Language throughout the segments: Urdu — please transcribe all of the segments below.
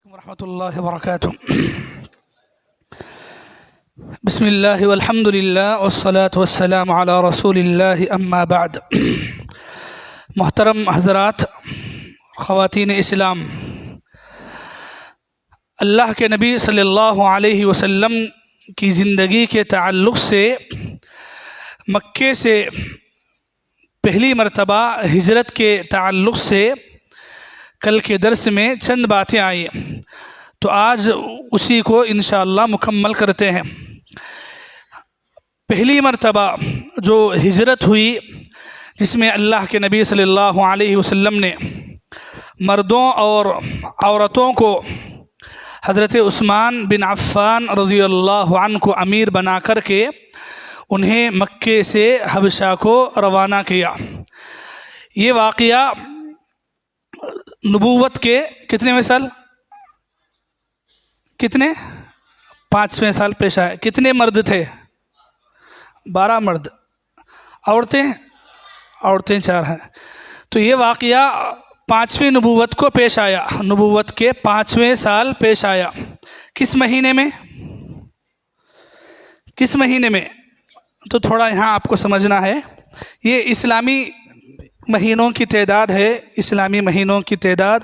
ورحمۃ اللہ وبرکاتہ۔ بسم اللہ والحمد للہ والصلاة والسلام علی رسول اللہ اما بعد۔ محترم حضرات، خواتین اسلام، اللہ کے نبی صلی اللہ علیہ وسلم کی زندگی کے تعلق سے مکے سے پہلی مرتبہ ہجرت کے تعلق سے کل کے درس میں چند باتیں آئیں، تو آج اسی کو انشاءاللہ مکمل کرتے ہیں۔ پہلی مرتبہ جو ہجرت ہوئی جس میں اللہ کے نبی صلی اللہ علیہ وسلم نے مردوں اور عورتوں کو حضرت عثمان بن عفان رضی اللہ عنہ کو امیر بنا کر کے انہیں مکے سے حبشہ کو روانہ کیا، یہ واقعہ نبوت کے کتنے سال؟ کتنے؟ 5ویں سال پیش آئے۔ کتنے مرد تھے؟ 12 مرد۔ عورتیں 4 ہیں۔ تو یہ واقعہ 5ویں نبوت کو پیش آیا، نبوت کے 5ویں سال پیش آیا۔ کس مہینے میں؟ کس مہینے میں؟ تو تھوڑا یہاں آپ کو سمجھنا ہے، یہ اسلامی مہینوں کی تعداد ہے، اسلامی مہینوں کی تعداد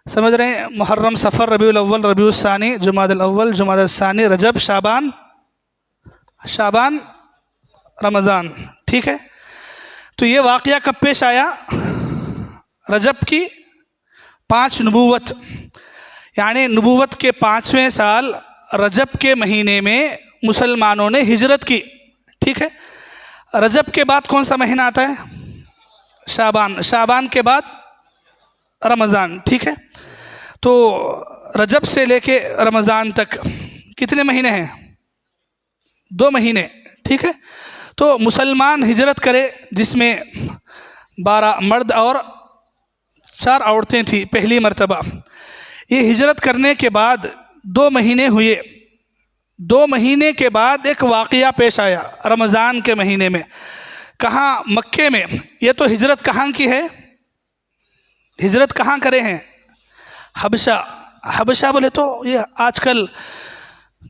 سمجھ رہے ہیں؟ محرم، صفر، ربیع الاول، ربیع الثانی، جمادی الاول، جمادی الثانی، رجب، شعبان، رمضان، ٹھیک ہے؟ تو یہ واقعہ کب پیش آیا؟ رجب کی 5 نبوت، یعنی نبوت کے 5ویں سال رجب کے مہینے میں مسلمانوں نے ہجرت کی، ٹھیک ہے؟ رجب کے بعد کون سا مہینہ آتا ہے؟ شعبان کے بعد رمضان، ٹھیک ہے؟ تو رجب سے لے کے رمضان تک کتنے مہینے ہیں؟ 2 مہینے، ٹھیک ہے؟ تو مسلمان ہجرت کرے جس میں 12 مرد اور 4 عورتیں تھیں پہلی مرتبہ۔ یہ ہجرت کرنے کے بعد 2 مہینے ہوئے، 2 مہینے کے بعد ایک واقعہ پیش آیا رمضان کے مہینے میں۔ کہاں؟ مکے میں۔ یہ تو ہجرت کہاں کی ہے؟ ہجرت کہاں کرے ہیں؟ حبشہ بولے تو یہ آج کل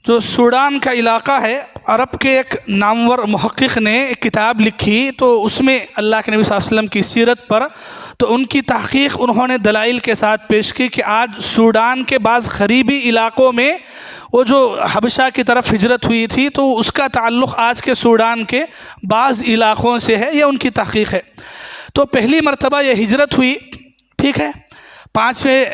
جو سوڈان کا علاقہ ہے، عرب کے ایک نامور محقق نے ایک کتاب لکھی، تو اس میں اللہ کے نبی صلی اللہ علیہ وسلم کی سیرت پر، تو ان کی تحقیق انہوں نے دلائل کے ساتھ پیش کی کہ آج سوڈان کے بعض قریبی علاقوں میں وہ جو حبشہ کی طرف ہجرت ہوئی تھی، تو اس کا تعلق آج کے سوڈان کے بعض علاقوں سے ہے، یہ ان کی تحقیق ہے۔ تو پہلی مرتبہ یہ ہجرت ہوئی، ٹھیک ہے؟ 5ویں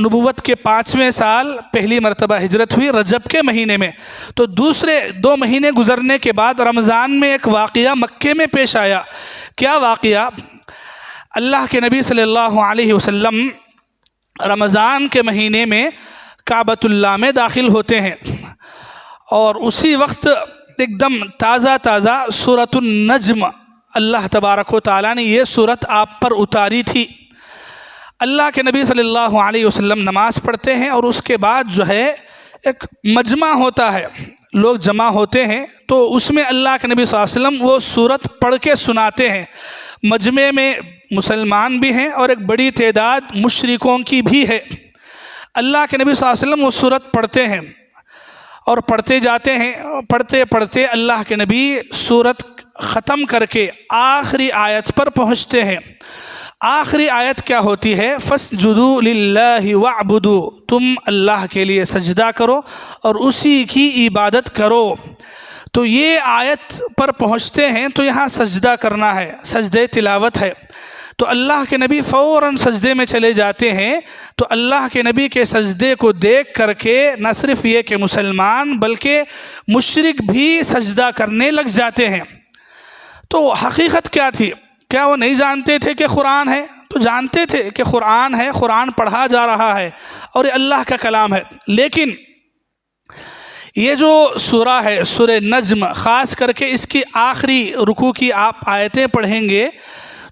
نبوت کے 5ویں سال پہلی مرتبہ ہجرت ہوئی رجب کے مہینے میں۔ تو دوسرے 2 مہینے گزرنے کے بعد رمضان میں ایک واقعہ مکے میں پیش آیا۔ کیا واقعہ؟ اللہ کے نبی صلی اللہ علیہ وسلم رمضان کے مہینے میں کعبۃ اللہ میں داخل ہوتے ہیں، اور اسی وقت ایک دم تازہ سورۃ النجم اللہ تبارک و تعالیٰ نے یہ سورت آپ پر اتاری تھی۔ اللہ کے نبی صلی اللہ علیہ وسلم نماز پڑھتے ہیں، اور اس کے بعد جو ہے ایک مجمع ہوتا ہے، لوگ جمع ہوتے ہیں، تو اس میں اللہ کے نبی صلی اللہ علیہ وسلم وہ سورت پڑھ کے سناتے ہیں۔ مجمع میں مسلمان بھی ہیں اور ایک بڑی تعداد مشرکوں کی بھی ہے۔ اللہ کے نبی صلی اللہ علیہ وسلم وہ سورت پڑھتے ہیں اور پڑھتے جاتے ہیں، پڑھتے اللہ کے نبی سورت ختم کر کے آخری آیت پر پہنچتے ہیں۔ آخری آیت کیا ہوتی ہے؟ فَاسْجُدُوا لِلَّهِ وَاعْبُدُوا، تم اللہ کے لیے سجدہ کرو اور اسی کی عبادت کرو۔ تو یہ آیت پر پہنچتے ہیں تو یہاں سجدہ کرنا ہے، سجدہ تلاوت ہے۔ تو اللہ کے نبی فوراً سجدے میں چلے جاتے ہیں، تو اللہ کے نبی کے سجدے کو دیکھ کر کے نہ صرف یہ کہ مسلمان بلکہ مشرک بھی سجدہ کرنے لگ جاتے ہیں۔ تو حقیقت کیا تھی؟ کیا وہ نہیں جانتے تھے کہ قرآن ہے؟ تو جانتے تھے کہ قرآن ہے، قرآن پڑھا جا رہا ہے اور یہ اللہ کا کلام ہے، لیکن یہ جو سورہ ہے سورہ نجم، خاص کر کے اس کی آخری رکوع کی آپ آیتیں پڑھیں گے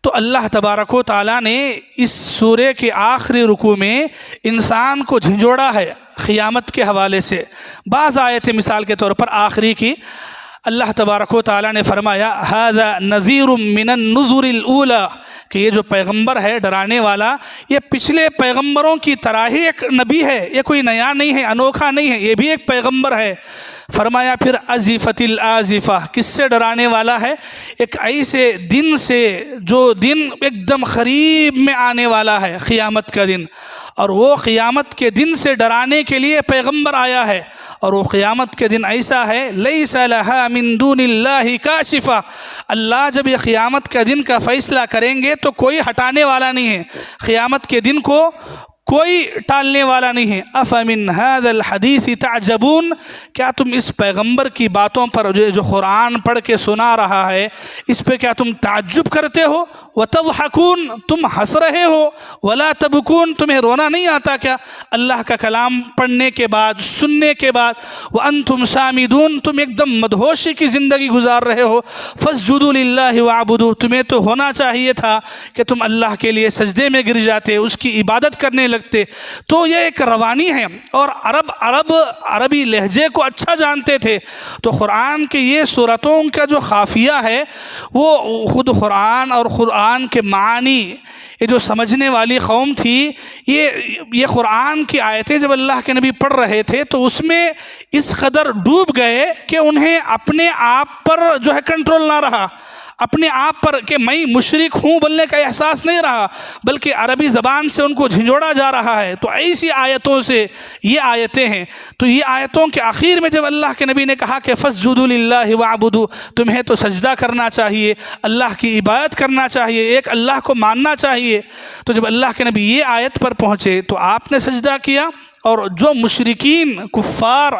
تو اللہ تبارک و تعالیٰ نے اس سورہ کے آخری رکوع میں انسان کو جھنجھوڑا ہے قیامت کے حوالے سے۔ بعض آیتیں مثال کے طور پر آخری کی اللہ تبارک و تعالیٰ نے فرمایا ھذا نذیر من النذر الاولی، کہ یہ جو پیغمبر ہے ڈرانے والا، یہ پچھلے پیغمبروں کی طرح ہی ایک نبی ہے، یہ کوئی نیا نہیں ہے، انوکھا نہیں ہے، یہ بھی ایک پیغمبر ہے۔ فرمایا پھر ازفت الازفہ، کس سے ڈرانے والا ہے؟ ایک ایسے دن سے جو دن ایک دم قریب میں آنے والا ہے، قیامت کا دن، اور وہ قیامت کے دن سے ڈرانے کے لیے پیغمبر آیا ہے، اور وہ قیامت کے دن ایسا ہے لیس لہا من دون اللہ کاشفہ، اللہ جب یہ قیامت کے دن کا فیصلہ کریں گے تو کوئی ہٹانے والا نہیں ہے، قیامت کے دن کو کوئی ٹالنے والا نہیں ہے۔ افمن ھذا الحدیث تعجبون، کیا تم اس پیغمبر کی باتوں پر جو قرآن پڑھ کے سنا رہا ہے اس پہ کیا تم تعجب کرتے ہو؟ وتضحکون، تم ہنس رہے ہو، ولا تبکون، تمہیں رونا نہیں آتا کیا اللہ کا کلام پڑھنے کے بعد، سننے کے بعد؟ وانتم سامدون، تم ایک دم مدہوشی کی زندگی گزار رہے ہو۔ فاسجدوا للہ واعبدوا، تمہیں تو ہونا چاہیے تھا کہ تم اللہ کے لیے سجدے میں گر جاتے، اس کی عبادت کرنے لگتے۔ تو یہ ایک روانی ہے، اور عربی لہجے کو اچھا جانتے تھے، تو قرآن کے یہ صورتوں کا جو خافیہ ہے وہ خود قرآن اور قرآن کے معانی، یہ جو سمجھنے والی قوم تھی، یہ قرآن کی آیتیں جب اللہ کے نبی پڑھ رہے تھے تو اس میں اس قدر ڈوب گئے کہ انہیں اپنے آپ پر جو ہے کنٹرول نہ رہا، اپنے آپ پر کہ میں مشرک ہوں بولنے کا احساس نہیں رہا، بلکہ عربی زبان سے ان کو جھنجھوڑا جا رہا ہے۔ تو ایسی آیتوں سے یہ آیتیں ہیں، تو یہ آیتوں کے آخر میں جب اللہ کے نبی نے کہا کہ فاسجدوا للہ واعبدوا، تمہیں تو سجدہ کرنا چاہیے، اللہ کی عبادت کرنا چاہیے، ایک اللہ کو ماننا چاہیے، تو جب اللہ کے نبی یہ آیت پر پہنچے تو آپ نے سجدہ کیا، اور جو مشرکین کفار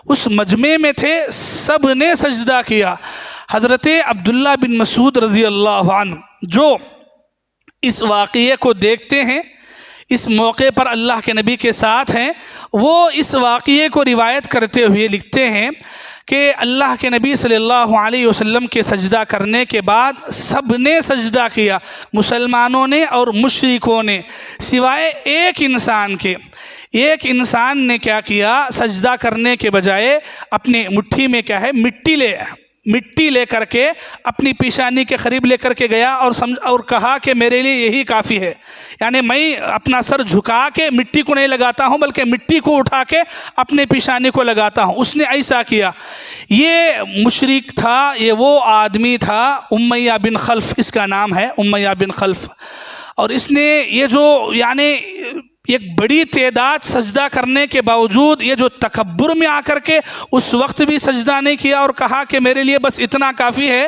اس مجمع میں تھے سب نے سجدہ کیا۔ حضرت عبداللہ بن مسعود رضی اللہ عنہ جو اس واقعے کو دیکھتے ہیں، اس موقع پر اللہ کے نبی کے ساتھ ہیں، وہ اس واقعے کو روایت کرتے ہوئے لکھتے ہیں کہ اللہ کے نبی صلی اللہ علیہ وسلم کے سجدہ کرنے کے بعد سب نے سجدہ کیا، مسلمانوں نے اور مشرکوں نے، سوائے ایک انسان کے۔ ایک انسان نے کیا کیا؟ سجدہ کرنے کے بجائے اپنے مٹھی میں کیا ہے مٹی لے کر کے اپنی پیشانی کے قریب لے کر کے گیا اور کہا کہ میرے لیے یہی کافی ہے، یعنی میں اپنا سر جھکا کے مٹی کو نہیں لگاتا ہوں بلکہ مٹی کو اٹھا کے اپنے پیشانی کو لگاتا ہوں۔ اس نے ایسا کیا۔ یہ مشرک تھا، یہ وہ آدمی تھا، امیہ بن خلف اس کا نام ہے، امیہ بن خلف، اور اس نے یہ جو یعنی ایک بڑی تعداد سجدہ کرنے کے باوجود یہ جو تکبر میں آ کر کے اس وقت بھی سجدہ نہیں کیا اور کہا کہ میرے لیے بس اتنا کافی ہے،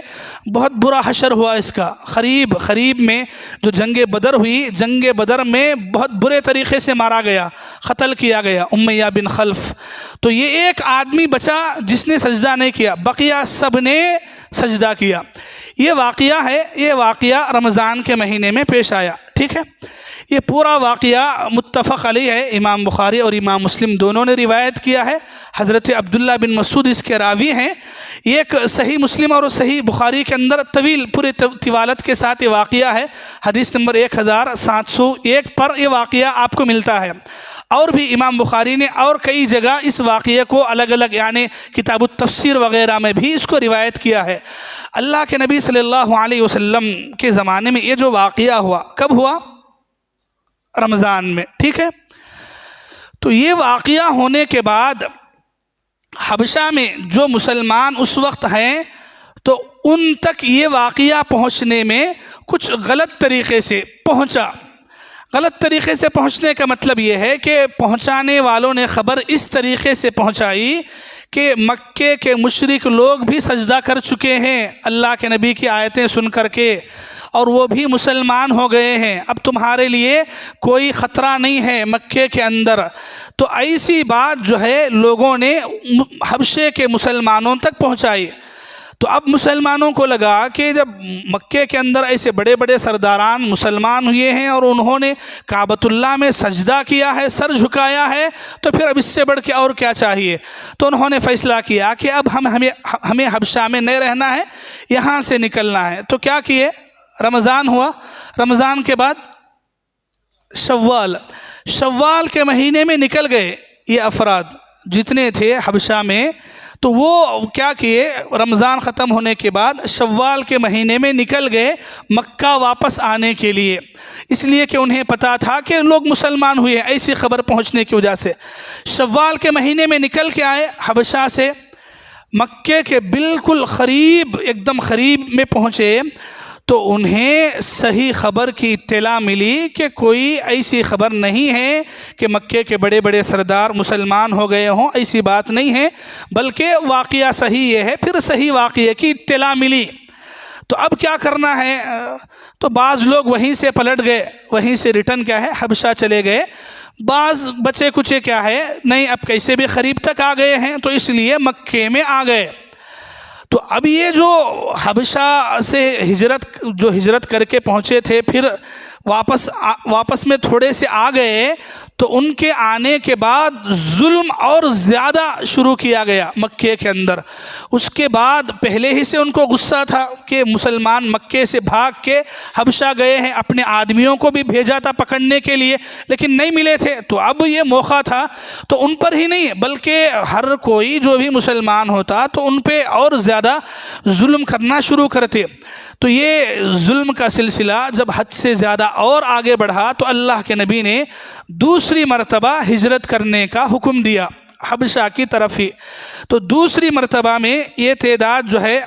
بہت برا حشر ہوا اس کا۔ قریب میں جو جنگ بدر ہوئی، جنگ بدر میں بہت برے طریقے سے مارا گیا، قتل کیا گیا امیہ بن خلف۔ تو یہ ایک آدمی بچا جس نے سجدہ نہیں کیا، بقیہ سب نے سجدہ کیا۔ یہ واقعہ ہے، یہ واقعہ رمضان کے مہینے میں پیش آیا، ٹھیک ہے۔ یہ پورا واقعہ متفق علیہ ہے، امام بخاری اور امام مسلم دونوں نے روایت کیا ہے۔ حضرت عبداللہ بن مسعود اس کے راوی ہیں۔ یہ ایک صحیح مسلم اور صحیح بخاری کے اندر طویل پورے طوالت کے ساتھ یہ واقعہ ہے، حدیث نمبر 1701 پر یہ واقعہ آپ کو ملتا ہے۔ اور بھی امام بخاری نے اور کئی جگہ اس واقعے کو الگ الگ یعنی کتاب التفسیر وغیرہ میں بھی اس کو روایت کیا ہے۔ اللہ کے نبی صلی اللہ علیہ وسلم کے زمانے میں یہ جو واقعہ ہوا، کب ہوا؟ رمضان میں، ٹھیک ہے۔ تو یہ واقعہ ہونے کے بعد حبشہ میں جو مسلمان اس وقت ہیں تو ان تک یہ واقعہ پہنچنے میں کچھ غلط طریقے سے پہنچا۔ غلط طریقے سے پہنچنے کا مطلب یہ ہے کہ پہنچانے والوں نے خبر اس طریقے سے پہنچائی کہ مکے کے مشرک لوگ بھی سجدہ کر چکے ہیں اللہ کے نبی کی آیتیں سن کر کے، اور وہ بھی مسلمان ہو گئے ہیں، اب تمہارے لیے کوئی خطرہ نہیں ہے مکے کے اندر۔ تو ایسی بات جو ہے لوگوں نے حبشے کے مسلمانوں تک پہنچائی۔ تو اب مسلمانوں کو لگا کہ جب مکے کے اندر ایسے بڑے بڑے سرداران مسلمان ہوئے ہیں اور انہوں نے کعبۃ اللہ میں سجدہ کیا ہے، سر جھکایا ہے، تو پھر اب اس سے بڑھ کے اور کیا چاہیے؟ تو انہوں نے فیصلہ کیا کہ اب ہمیں حبشہ میں نہیں رہنا ہے، یہاں سے نکلنا ہے۔ تو کیا کیے؟ رمضان ہوا، رمضان کے بعد شوال کے مہینے میں نکل گئے یہ افراد جتنے تھے حبشہ میں۔ تو وہ کیا کیے، رمضان ختم ہونے کے بعد شوال کے مہینے میں نکل گئے مکہ واپس آنے کے لیے، اس لیے کہ انہیں پتہ تھا کہ لوگ مسلمان ہوئے ہیں، ایسی خبر پہنچنے کی وجہ سے شوال کے مہینے میں نکل کے آئے حبشہ سے، مکے کے بالکل قریب، ایک دم قریب میں پہنچے تو انہیں صحیح خبر کی اطلاع ملی کہ کوئی ایسی خبر نہیں ہے کہ مکے کے بڑے بڑے سردار مسلمان ہو گئے ہوں، ایسی بات نہیں ہے، بلکہ واقعہ صحیح یہ ہے۔ پھر صحیح واقعے کی اطلاع ملی تو اب کیا کرنا ہے، تو بعض لوگ وہیں سے پلٹ گئے، وہیں سے ریٹرن کیا ہے حبشہ چلے گئے، بعض بچے کچے کیا ہے نہیں اب کیسے بھی قریب تک آ گئے ہیں تو اس لیے مکے میں آ گئے۔ تو اب یہ جو حبشہ سے ہجرت کر کے پہنچے تھے، پھر واپس میں تھوڑے سے آ گئے تو ان کے آنے کے بعد ظلم اور زیادہ شروع کیا گیا مکے کے اندر۔ اس کے بعد پہلے ہی سے ان کو غصہ تھا کہ مسلمان مکے سے بھاگ کے حبشہ گئے ہیں، اپنے آدمیوں کو بھی بھیجا تھا پکڑنے کے لیے لیکن نہیں ملے تھے، تو اب یہ موقع تھا تو ان پر ہی نہیں بلکہ ہر کوئی جو بھی مسلمان ہوتا تو ان پہ اور زیادہ ظلم کرنا شروع کرتے۔ تو یہ ظلم کا سلسلہ جب حد سے زیادہ اور آگے بڑھا تو اللہ کے نبی نے دوسری مرتبہ ہجرت کرنے کا حکم دیا حبشہ کی طرف ہی۔ تو دوسری مرتبہ میں یہ تعداد جو ہے،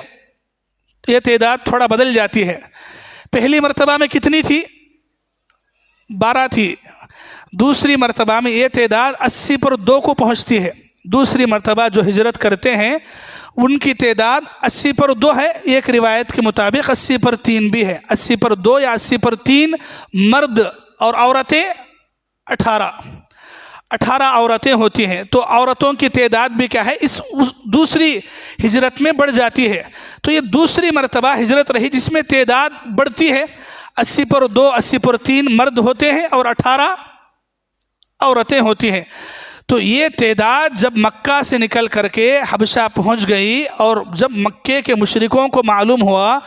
یہ تعداد تھوڑا بدل جاتی ہے۔ پہلی مرتبہ میں کتنی تھی؟ 12 تھی۔ دوسری مرتبہ میں یہ تعداد 80 پر 2 کو پہنچتی ہے۔ دوسری مرتبہ جو ہجرت کرتے ہیں ان کی تعداد 80 پر 2 ہے، ایک روایت کے مطابق 80 پر 3 بھی ہے، 80 پر 2 یا 80 پر 3 مرد اور عورتیں 18 عورتیں ہوتی ہیں۔ تو عورتوں کی تعداد بھی کیا ہے اس دوسری ہجرت میں بڑھ جاتی ہے۔ تو یہ دوسری مرتبہ ہجرت رہی جس میں تعداد بڑھتی ہے، 80 پر 2 80 پر 3 مرد ہوتے ہیں اور 18 عورتیں ہوتی ہیں۔ تو یہ تعداد جب مکہ سے نکل کر کے حبشہ پہنچ گئی اور جب مکے کے مشرکوں کو معلوم ہوا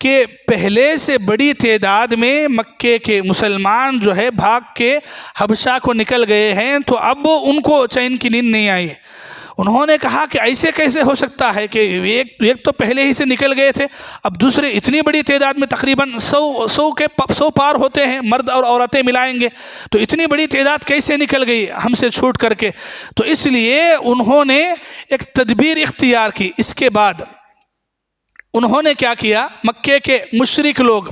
کہ پہلے سے بڑی تعداد میں مکے کے مسلمان جو ہے بھاگ کے حبشہ کو نکل گئے ہیں تو اب ان کو چین کی نیند نہیں آئی۔ انہوں نے کہا کہ ایسے کیسے ہو سکتا ہے کہ ایک تو پہلے ہی سے نکل گئے تھے، اب دوسرے اتنی بڑی تعداد میں تقریباً 100 پار ہوتے ہیں، مرد اور عورتیں ملائیں گے تو اتنی بڑی تعداد کیسے نکل گئی ہم سے چھوٹ کر کے۔ تو اس لیے انہوں نے ایک تدبیر اختیار کی۔ اس کے بعد انہوں نے کیا کیا، مکے کے مشرک لوگ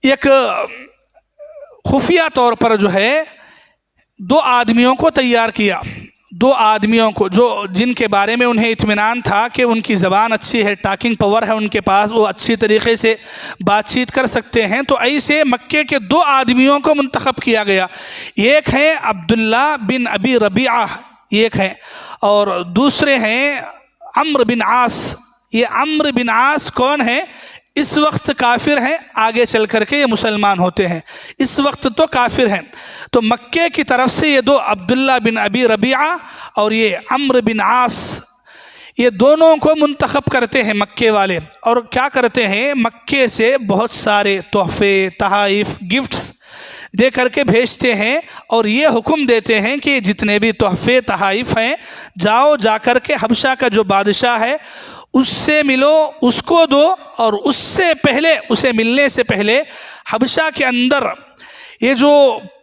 ایک خفیہ طور پر جو ہے 2 آدمیوں کو تیار کیا، 2 آدمیوں کو جن کے بارے میں انہیں اطمینان تھا کہ ان کی زبان اچھی ہے، ٹاکنگ پاور ہے ان کے پاس، وہ اچھی طریقے سے بات چیت کر سکتے ہیں۔ تو ایسے مکے کے 2 آدمیوں کو منتخب کیا گیا، ایک ہے عبداللہ بن ابی ربیعہ ایک ہے، اور دوسرے ہیں عمرو بن عاص۔ یہ عمرو بن عاص کون ہے؟ اس وقت کافر ہیں، آگے چل کر کے یہ مسلمان ہوتے ہیں، اس وقت تو کافر ہیں۔ تو مکے کی طرف سے یہ 2 عبداللہ بن ابی ربیعہ اور یہ عمرو بن عاص، یہ دونوں کو منتخب کرتے ہیں مکے والے، اور کیا کرتے ہیں مکے سے بہت سارے تحفے، تحائف، گفٹس دے کر کے بھیجتے ہیں اور یہ حکم دیتے ہیں کہ جتنے بھی تحفے تحائف ہیں جا کر کے حبشہ کا جو بادشاہ ہے اس سے ملو، اس کو دو، اور اس سے پہلے، اسے ملنے سے پہلے حبشہ کے اندر یہ جو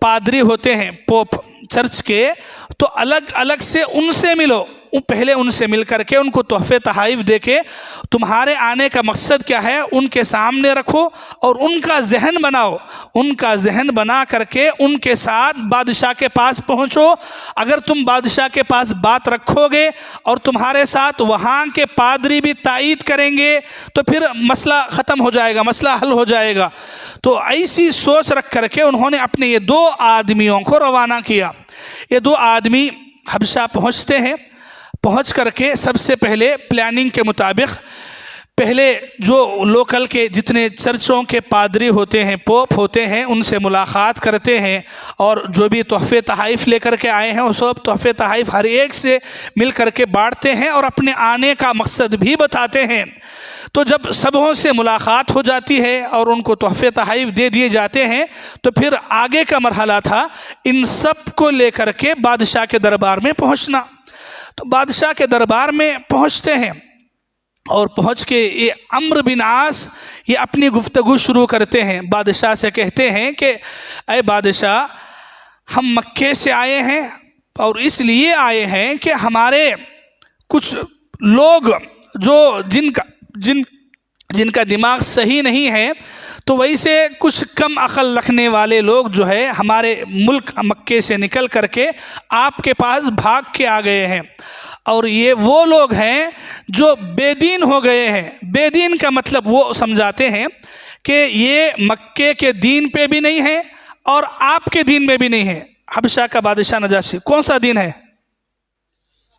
پادری ہوتے ہیں پوپ چرچ کے، تو الگ الگ سے ان سے ملو، پہلے ان سے مل کر کے ان کو تحفے تحائف دے کے تمہارے آنے کا مقصد کیا ہے ان کے سامنے رکھو اور ان کا ذہن بناؤ، ان کا ذہن بنا کر کے ان کے ساتھ بادشاہ کے پاس پہنچو۔ اگر تم بادشاہ کے پاس بات رکھو گے اور تمہارے ساتھ وہاں کے پادری بھی تائید کریں گے تو پھر مسئلہ ختم ہو جائے گا، مسئلہ حل ہو جائے گا۔ تو ایسی سوچ رکھ کر کے انہوں نے اپنے یہ 2 آدمیوں کو روانہ کیا۔ یہ 2 آدمی حبشہ پہنچتے ہیں، پہنچ کر کے سب سے پہلے پلاننگ کے مطابق پہلے جو لوکل کے جتنے چرچوں کے پادری ہوتے ہیں، پوپ ہوتے ہیں، ان سے ملاقات کرتے ہیں اور جو بھی تحفے تحائف لے کر کے آئے ہیں وہ سب تحفے تحائف ہر ایک سے مل کر کے بانٹتے ہیں اور اپنے آنے کا مقصد بھی بتاتے ہیں۔ تو جب سبوں سے ملاقات ہو جاتی ہے اور ان کو تحفے تحائف دے دیے جاتے ہیں تو پھر آگے کا مرحلہ تھا ان سب کو لے کر کے بادشاہ کے دربار میں پہنچنا۔ تو بادشاہ کے دربار میں پہنچتے ہیں اور پہنچ کے یہ عمرو بن عاص یہ اپنی گفتگو شروع کرتے ہیں. بادشاہ سے کہتے ہیں کہ اے بادشاہ، ہم مکے سے آئے ہیں اور اس لیے آئے ہیں کہ ہمارے کچھ لوگ جو جن کا دماغ صحیح نہیں ہے، تو ویسے کچھ کم عقل رکھنے والے لوگ جو ہے ہمارے ملک مکے سے نکل کر کے آپ کے پاس بھاگ کے آ گئے ہیں، اور یہ وہ لوگ ہیں جو بے دین ہو گئے ہیں. بے دین کا مطلب وہ سمجھاتے ہیں کہ یہ مکے کے دین پہ بھی نہیں ہے اور آپ کے دین میں بھی نہیں ہے. حبشہ کا بادشاہ نجاشی کون سا دین ہے؟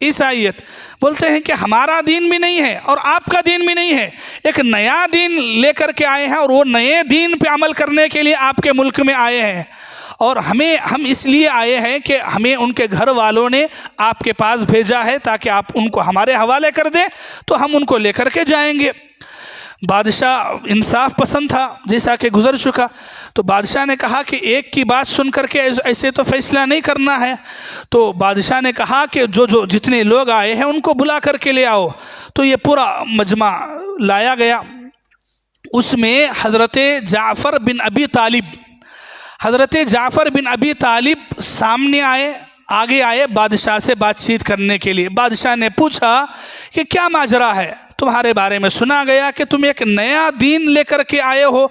عیسائیت. بولتے ہیں کہ ہمارا دین بھی نہیں ہے اور آپ کا دین بھی نہیں ہے، ایک نیا دین لے کر کے آئے ہیں اور وہ نئے دین پہ عمل کرنے کے لیے آپ کے ملک میں آئے ہیں، اور ہم اس لیے آئے ہیں کہ ہمیں ان کے گھر والوں نے آپ کے پاس بھیجا ہے تاکہ آپ ان کو ہمارے حوالے کر دیں تو ہم ان کو لے کر کے جائیں گے. بادشاہ انصاف پسند تھا جیسا کہ گزر چکا، تو بادشاہ نے کہا کہ ایک کی بات سن کر کے ایسے تو فیصلہ نہیں کرنا ہے. تو بادشاہ نے کہا کہ جتنے لوگ آئے ہیں ان کو بلا کر کے لے آؤ. تو یہ پورا مجمع لایا گیا. اس میں حضرت جعفر بن ابی طالب سامنے آگے آئے بادشاہ سے بات چیت کرنے کے لیے. بادشاہ نے پوچھا کہ کیا ماجرا ہے؟ تمہارے بارے میں سنا گیا کہ تم ایک نیا دین لے کر کے آئے ہو،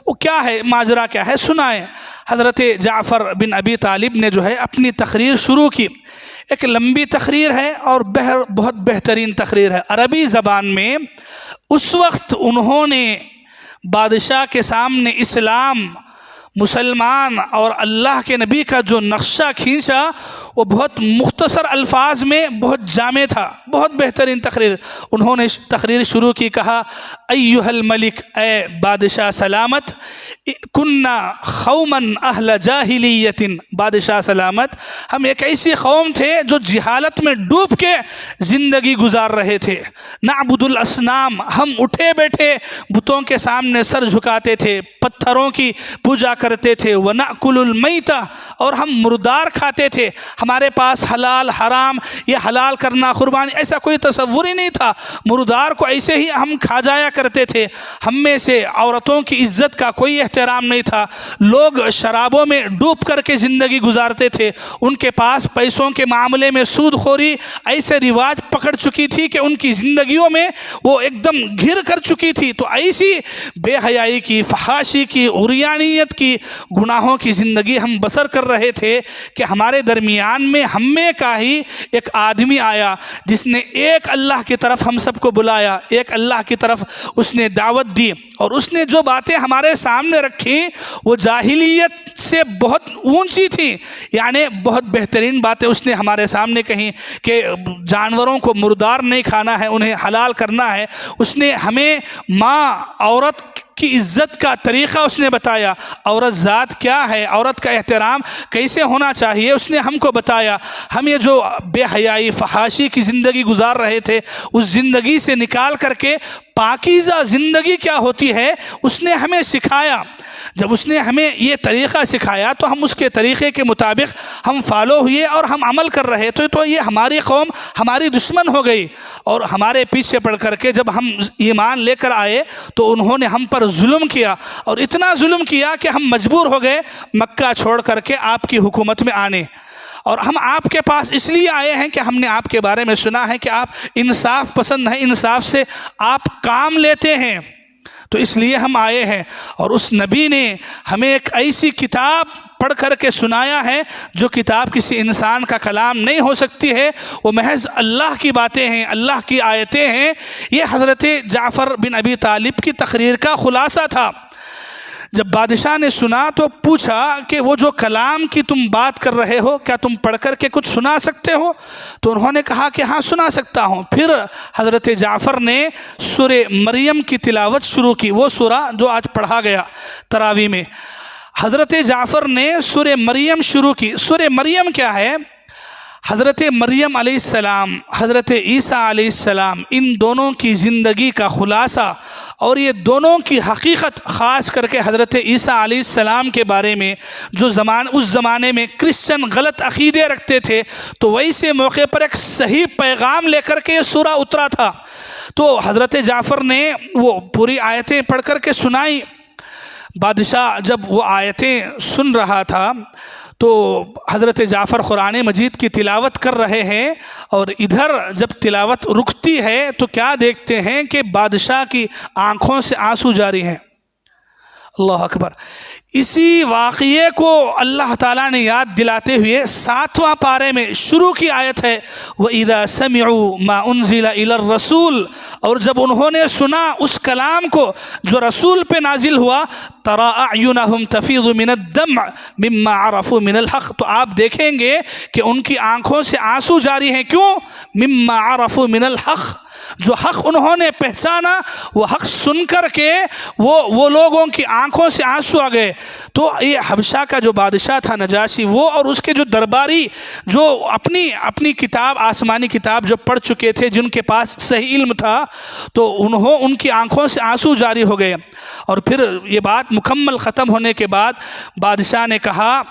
وہ کیا ہے، ماجرا کیا ہے، سنائیں. حضرت جعفر بن ابی طالب نے جو ہے اپنی تقریر شروع کی. ایک لمبی تقریر ہے اور بہت بہترین تقریر ہے. عربی زبان میں اس وقت انہوں نے بادشاہ کے سامنے اسلام، مسلمان اور اللہ کے نبی کا جو نقشہ کھینچا وہ بہت مختصر الفاظ میں بہت جامع تھا. بہت بہترین تقریر. انہوں نے تقریر شروع کی، کہا ایھا الملک، اے بادشاہ سلامت، کننا قوما اہل جاہلیت، بادشاہ سلامت، ہم ایک ایسی قوم تھے جو جہالت میں ڈوب کے زندگی گزار رہے تھے. نعبد الاصنام، ہم اٹھے بیٹھے بتوں کے سامنے سر جھکاتے تھے، پتھروں کی پوجا کرتے تھے. ونأکل المیتہ، اور ہم مردار کھاتے تھے. ہمارے پاس حلال حرام، یہ حلال کرنا قربانی ایسا کوئی تصور ہی نہیں تھا. مردار کو ایسے ہی ہم کھا جایا کرتے تھے. ہم میں سے عورتوں کی عزت کا کوئی احترام نہیں تھا. لوگ شرابوں میں ڈوب کر کے زندگی گزارتے تھے. ان کے پاس پیسوں کے معاملے میں سود خوری ایسے رواج پکڑ چکی تھی کہ ان کی زندگیوں میں وہ ایک دم گھر کر چکی تھی. تو ایسی بے حیائی کی، فحاشی کی، عریانیت کی، گناہوں کی زندگی ہم بسر کر رہے تھے کہ ہمارے درمیان میں ہم میں کا ہی ایک آدمی آیا جس نے ایک اللہ کی طرف ہم سب کو بلایا، ایک اللہ کی طرف اس نے دعوت دی. اور اس نے جو باتیں ہمارے سامنے رکھی وہ جاہلیت سے بہت اونچی تھی. یعنی بہت بہترین باتیں اس نے ہمارے سامنے کہیں کہ جانوروں کو مردار نہیں کھانا ہے، انہیں حلال کرنا ہے. اس نے ہمیں ماں، عورت کی عزت کا طریقہ اس نے بتایا. عورت ذات کیا ہے، عورت کا احترام کیسے ہونا چاہیے اس نے ہم کو بتایا. ہم یہ جو بے حیائی، فحاشی کی زندگی گزار رہے تھے اس زندگی سے نکال کر کے پاکیزہ زندگی کیا ہوتی ہے اس نے ہمیں سکھایا. جب اس نے ہمیں یہ طریقہ سکھایا تو ہم اس کے طریقے کے مطابق ہم فالو ہوئے اور ہم عمل کر رہے تھے. تو یہ ہماری قوم ہماری دشمن ہو گئی اور ہمارے پیچھے پڑ کر کے جب ہم ایمان لے کر آئے تو انہوں نے ہم پر ظلم کیا، اور اتنا ظلم کیا کہ ہم مجبور ہو گئے مکہ چھوڑ کر کے آپ کی حکومت میں آنے. اور ہم آپ کے پاس اس لیے آئے ہیں کہ ہم نے آپ کے بارے میں سنا ہے کہ آپ انصاف پسند ہیں، انصاف سے آپ کام لیتے ہیں، تو اس لیے ہم آئے ہیں. اور اس نبی نے ہمیں ایک ایسی کتاب پڑھ کر کے سنایا ہے جو کتاب کسی انسان کا کلام نہیں ہو سکتی ہے، وہ محض اللہ کی باتیں ہیں، اللہ کی آیتیں ہیں. یہ حضرت جعفر بن ابی طالب کی تقریر کا خلاصہ تھا. جب بادشاہ نے سنا تو پوچھا کہ وہ جو کلام کی تم بات کر رہے ہو کیا تم پڑھ کر کے کچھ سنا سکتے ہو؟ تو انہوں نے کہا کہ ہاں سنا سکتا ہوں. پھر حضرت جعفر نے سورہ مریم کی تلاوت شروع کی، وہ سورہ جو آج پڑھا گیا تراویح میں. حضرت جعفر نے سورہ مریم شروع کی. سورہ مریم کیا ہے؟ حضرت مریم علیہ السلام، حضرت عیسیٰ علیہ السلام، ان دونوں کی زندگی کا خلاصہ اور یہ دونوں کی حقیقت خاص کر کے حضرت عیسیٰ علیہ السلام کے بارے میں جو اس زمانے میں کرسچن غلط عقیدے رکھتے تھے، تو ویسے موقع پر ایک صحیح پیغام لے کر کے یہ سورہ اترا تھا۔ تو حضرت جعفر نے وہ پوری آیتیں پڑھ کر کے سنائی۔ بادشاہ جب وہ آیتیں سن رہا تھا تو حضرت جعفر قرآن مجید کی تلاوت کر رہے ہیں، اور ادھر جب تلاوت رکتی ہے تو کیا دیکھتے ہیں کہ بادشاہ کی آنکھوں سے آنسو جاری ہیں۔ اللہ اکبر۔ اسی واقعے کو اللہ تعالیٰ نے یاد دلاتے ہوئے 7واں پارے میں شروع کی آیت ہے، وَإِذَا سَمِعُوا مَا أُنزِلَ إِلَى الرَّسُولِ، اور جب انہوں نے سنا اس کلام کو جو رسول پہ نازل ہوا، تَرَىٰ أَعْيُنَهُمْ تَفِيضُ مِنَ الدَّمْعِ مِمَّا عَرَفُوا مِنَ الْحَقِّ، تو آپ دیکھیں گے کہ ان کی آنکھوں سے آنسو جاری ہیں۔ کیوں؟ مِمَّا عَرَفُوا مِنَ الْحَقِّ، جو حق انہوں نے پہچانا، وہ حق سن کر کے وہ لوگوں کی آنکھوں سے آنسو آ گئے۔ تو یہ حبشہ کا جو بادشاہ تھا نجاشی، وہ اور اس کے جو درباری جو اپنی کتاب، آسمانی کتاب جو پڑھ چکے تھے، جن کے پاس صحیح علم تھا، تو ان کی آنکھوں سے آنسو جاری ہو گئے۔ اور پھر یہ بات مکمل ختم ہونے کے بعد بادشاہ نے کہا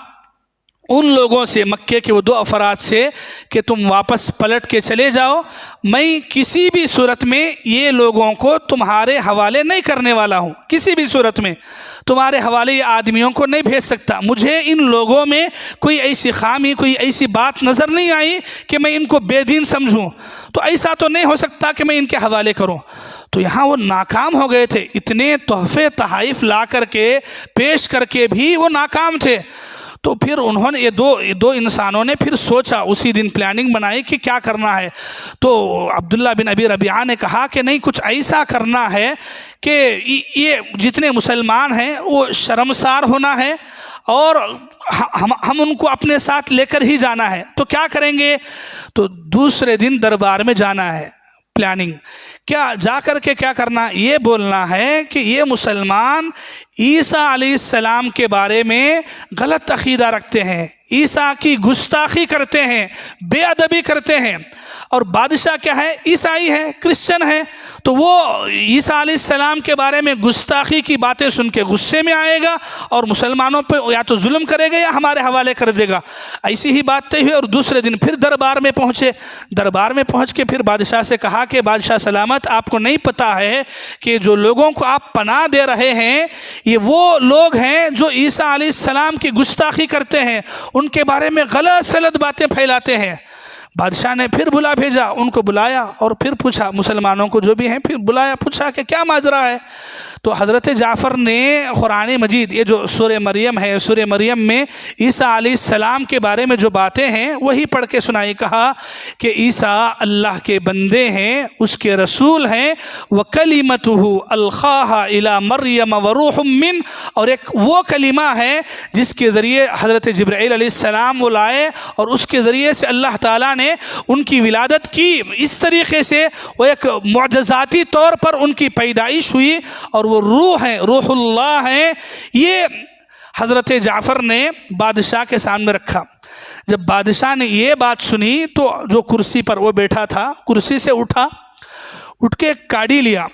ان لوگوں سے، مکے کے وہ 2 افراد سے، کہ تم واپس پلٹ کے چلے جاؤ، میں کسی بھی صورت میں یہ لوگوں کو تمہارے حوالے نہیں کرنے والا ہوں، کسی بھی صورت میں تمہارے حوالے یہ آدمیوں کو نہیں بھیج سکتا۔ مجھے ان لوگوں میں کوئی ایسی خامی، کوئی ایسی بات نظر نہیں آئی کہ میں ان کو بے دین سمجھوں، تو ایسا تو نہیں ہو سکتا کہ میں ان کے حوالے کروں۔ تو یہاں وہ ناکام ہو گئے تھے، اتنے تحفے تحائف لا کر کے پیش کر کے بھی وہ ناکام تھے۔ تو پھر انہوں نے یہ دو انسانوں نے پھر سوچا، اسی دن پلاننگ بنائی کہ کیا کرنا ہے۔ تو عبداللہ بن ابی ربیعہ نے کہا کہ نہیں، کچھ ایسا کرنا ہے کہ یہ جتنے مسلمان ہیں وہ شرمسار ہونا ہے، اور ہم ان کو اپنے ساتھ لے کر ہی جانا ہے۔ تو کیا کریں گے؟ تو دوسرے دن دربار میں جانا ہے۔ پلاننگ کیا، جا کر کے کیا کرنا، یہ بولنا ہے کہ یہ مسلمان عیسیٰ علیہ السلام کے بارے میں غلط عقیدہ رکھتے ہیں، عیسیٰ کی گستاخی کرتے ہیں، بے ادبی کرتے ہیں، اور بادشاہ کیا ہے، عیسائی ہے، کرسچن ہے، تو وہ عیسیٰ علیہ السلام کے بارے میں گستاخی کی باتیں سن کے غصے میں آئے گا، اور مسلمانوں پہ یا تو ظلم کرے گا یا ہمارے حوالے کر دے گا۔ ایسی ہی بات طے ہوئی، اور دوسرے دن پھر دربار میں پہنچے۔ دربار میں پہنچ کے پھر بادشاہ سے کہا کہ بادشاہ سلامت، آپ کو نہیں پتہ ہے کہ جو لوگوں کو آپ پناہ دے رہے ہیں، یہ وہ لوگ ہیں جو عیسیٰ علیہ السلام کی گستاخی کرتے ہیں، ان کے بارے میں غلط سلط باتیں پھیلاتے ہیں۔ بادشاہ نے پھر بلا بھیجا، ان کو بلایا اور پھر پوچھا، مسلمانوں کو جو بھی ہیں پھر بلایا، پوچھا کہ کیا ماجرا ہے۔ تو حضرت جعفر نے قرآن مجید، یہ جو سورہ مریم ہے، سورہ مریم میں عیسیٰ علیہ السلام کے بارے میں جو باتیں ہیں وہی پڑھ کے سنائی۔ کہا کہ عیسیٰ اللہ کے بندے ہیں، اس کے رسول ہیں، وَكَلِمَتُهُ أَلْقَاهَا إِلَى مَرْيَمَ وَرُوحٌ مِّنْهُ، اور ایک وہ کلمہ ہے جس کے ذریعے حضرت جبرائیل علیہ السلام وہ لائے، اور اس کے ذریعے سے اللہ تعالیٰ نے ان کی ولادت کی۔ اس طریقے سے وہ ایک معجزاتی طور پر ان کی پیدائش ہوئی، اور وہ روح ہیں، روح اللہ ہیں۔ یہ حضرت جعفر نے بادشاہ کے سامنے رکھا۔ جب بادشاہ نے یہ بات سنی تو جو کرسی پر وہ بیٹھا تھا، کرسی سے اٹھا، اٹھ کے کاڑی لیا،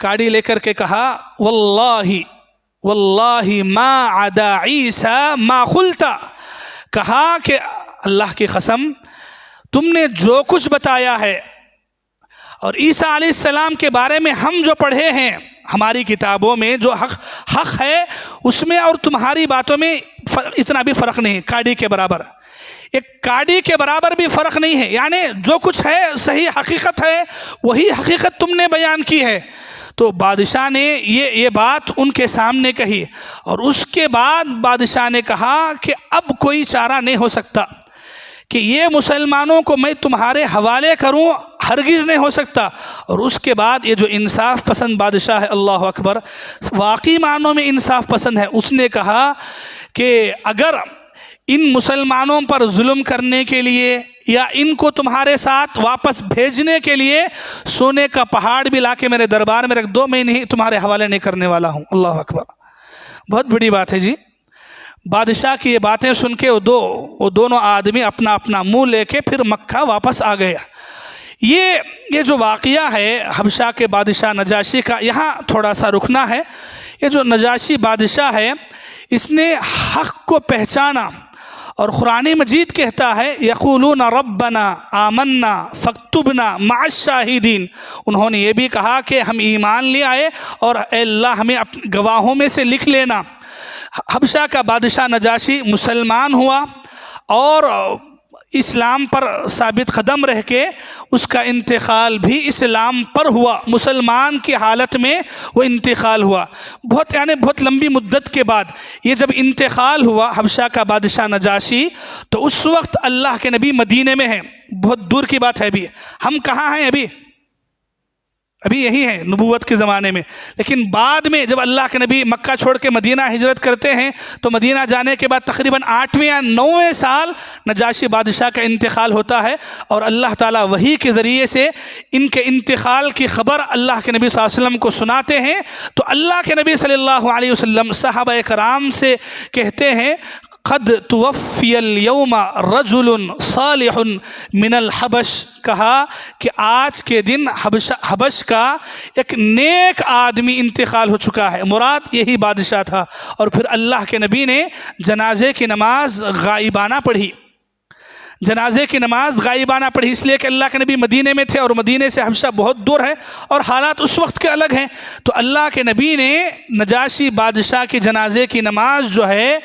کاڑی لے کر کے کہا، واللہ ما عدا عیسیٰ ما خلتا، کہا کہ اللہ کی قسم، تم نے جو کچھ بتایا ہے اور عیسیٰ علیہ السلام کے بارے میں ہم جو پڑھے ہیں ہماری کتابوں میں، جو حق ہے اس میں اور تمہاری باتوں میں اتنا بھی فرق نہیں، کاڑی کے برابر، ایک کاڑی کے برابر بھی فرق نہیں ہے۔ یعنی جو کچھ ہے صحیح حقیقت ہے، وہی حقیقت تم نے بیان کی ہے۔ تو بادشاہ نے یہ بات ان کے سامنے کہی، اور اس کے بعد بادشاہ نے کہا کہ اب کوئی چارہ نہیں ہو سکتا کہ یہ مسلمانوں کو میں تمہارے حوالے کروں، ہرگز نہیں ہو سکتا۔ اور اس کے بعد یہ جو انصاف پسند بادشاہ ہے، اللہ اکبر، واقعی معنوں میں انصاف پسند ہے، اس نے کہا کہ اگر ان مسلمانوں پر ظلم کرنے کے لیے یا ان کو تمہارے ساتھ واپس بھیجنے کے لیے سونے کا پہاڑ بھی لا کے میرے دربار میں رکھ دو، میں نہیں تمہارے حوالے نہیں کرنے والا ہوں۔ اللہ اکبر، بہت بڑی بات ہے جی۔ بادشاہ کی یہ باتیں سن کے وہ دونوں آدمی اپنا منہ لے کے پھر مکہ واپس آ گئے۔ یہ جو واقعہ ہے حبشہ کے بادشاہ نجاشی کا، یہاں تھوڑا سا رکنا ہے۔ یہ جو نجاشی بادشاہ ہے اس نے حق کو پہچانا، اور قرآن مجید کہتا ہے یقولون ربنا آمنا فاکتبنا مع الشاہدین، انہوں نے یہ بھی کہا کہ ہم ایمان لے آئے اور اے اللہ ہمیں گواہوں میں سے لکھ لینا۔ حبشہ کا بادشاہ نجاشی مسلمان ہوا اور اسلام پر ثابت قدم رہ کے اس کا انتقال بھی اسلام پر ہوا، مسلمان کی حالت میں وہ انتقال ہوا۔ بہت لمبی مدت کے بعد یہ جب انتقال ہوا حبشہ کا بادشاہ نجاشی، تو اس وقت اللہ کے نبی مدینے میں ہیں، بہت دور کی بات ہے۔ ابھی ہم کہاں ہیں؟ ابھی یہی ہیں نبوت کے زمانے میں، لیکن بعد میں جب اللہ کے نبی مکہ چھوڑ کے مدینہ ہجرت کرتے ہیں تو مدینہ جانے کے بعد تقریباً 8ویں یا 9ویں سال نجاشی بادشاہ کا انتقال ہوتا ہے، اور اللہ تعالیٰ وحی کے ذریعے سے ان کے انتقال کی خبر اللہ کے نبی صلی اللہ علیہ وسلم کو سناتے ہیں۔ تو اللہ کے نبی صلی اللہ علیہ وسلم صحابہ کرام سے کہتے ہیں قد توفی اليوم رجل صالح من الحبش، کہا کہ آج کے دن حبش کا ایک نیک آدمی انتقال ہو چکا ہے، مراد یہی بادشاہ تھا۔ اور پھر اللہ کے نبی نے جنازے کی نماز غائبانہ پڑھی، جنازے کی نماز غائبانہ پڑھی، اس لیے کہ اللہ کے نبی مدینے میں تھے اور مدینے سے حبشہ بہت دور ہے اور حالات اس وقت کے الگ ہیں۔ تو اللہ کے نبی نے نجاشی بادشاہ کی جنازے کی نماز جو ہے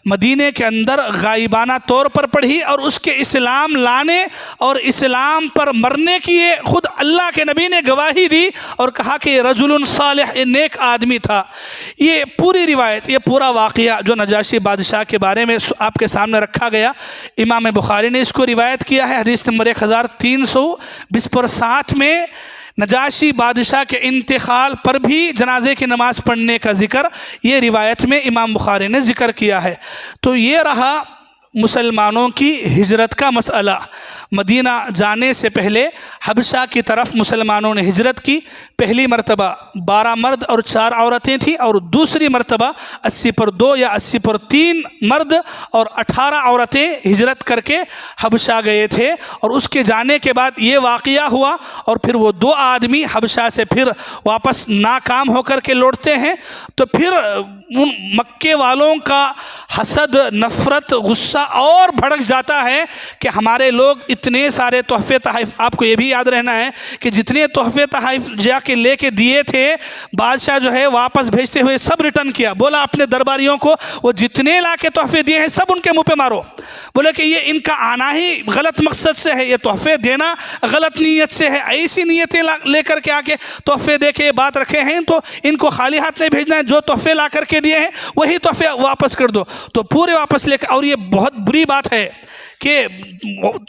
مدینے کے اندر غائبانہ طور پر پڑھی، اور اس کے اسلام لانے اور اسلام پر مرنے کی خود اللہ کے نبی نے گواہی دی اور کہا کہ یہ رجل صالح، یہ نیک آدمی تھا۔ یہ پوری روایت، یہ پورا واقعہ جو نجاشی بادشاہ کے بارے میں آپ کے سامنے رکھا گیا، امام بخاری نے اس کو روایت کیا ہے، حدیث نمبر 1320 میں نجاشی بادشاہ کے انتقال پر بھی جنازے کی نماز پڑھنے کا ذکر یہ روایت میں امام بخاری نے ذکر کیا ہے۔ تو یہ رہا مسلمانوں کی ہجرت کا مسئلہ۔ مدینہ جانے سے پہلے حبشہ کی طرف مسلمانوں نے ہجرت کی۔ پہلی مرتبہ 12 مرد اور 4 عورتیں تھیں، اور دوسری مرتبہ 80 پر 2 یا 80 پر 3 مرد اور 18 عورتیں ہجرت کر کے حبشہ گئے تھے۔ اور اس کے جانے کے بعد یہ واقعہ ہوا، اور پھر وہ 2 آدمی حبشہ سے پھر واپس ناکام ہو کر کے لوٹتے ہیں۔ تو پھر ان مکے والوں کا حسد، نفرت، غصہ اور بھڑک جاتا ہے کہ ہمارے لوگ اتنے سارے تحفے تحائف، آپ کو یہ بھی یاد رہنا ہے کہ جتنے تحفے تحائف جا کے لے کے دیے تھے بادشاہ جو ہے واپس بھیجتے ہوئے سب ریٹرن کیا، بولا اپنے درباریوں کو وہ جتنے لا کے تحفے دیے ہیں سب ان کے منہ پہ مارو، بولے کہ یہ ان کا آنا ہی غلط مقصد سے ہے، یہ تحفے دینا غلط نیت سے ہے، ایسی نیتیں لے کر کے آ کے تحفے دے کے بات رکھے ہیں تو ان کو خالی ہاتھ نہیں بھیجنا ہے، جو تحفے لا کر کے دیے ہیں وہی تحفے واپس کر دو۔ تو پورے واپس لے کے، اور یہ بہت بری بات ہے کہ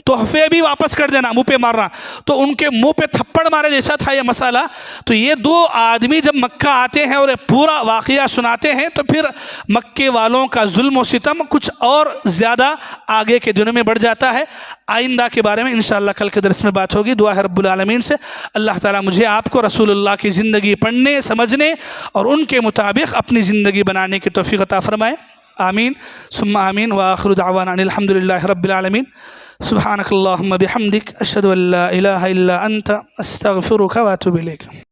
تحفے بھی واپس کر دینا، منہ پہ مارنا، تو ان کے منہ پہ تھپڑ مارے جیسا تھا یہ مسئلہ۔ تو یہ 2 آدمی جب مکہ آتے ہیں اور پورا واقعہ سناتے ہیں تو پھر مکے والوں کا ظلم و ستم کچھ اور زیادہ آگے کے دنوں میں بڑھ جاتا ہے۔ آئندہ کے بارے میں انشاءاللہ کل کے درس میں بات ہوگی۔ دعا ہے رب العالمین سے اللہ تعالیٰ مجھے آپ کو رسول اللہ کی زندگی پڑھنے، سمجھنے اور ان کے مطابق اپنی زندگی بنانے کی توفیق عطا فرمائے۔ آمین ثم آمین وآخر دعوانا ان الحمد للہ رب العالمین۔ سبحانک اللہم بحمدک اشہد ان لا الہ الا انت استغفرک واتوب الیک۔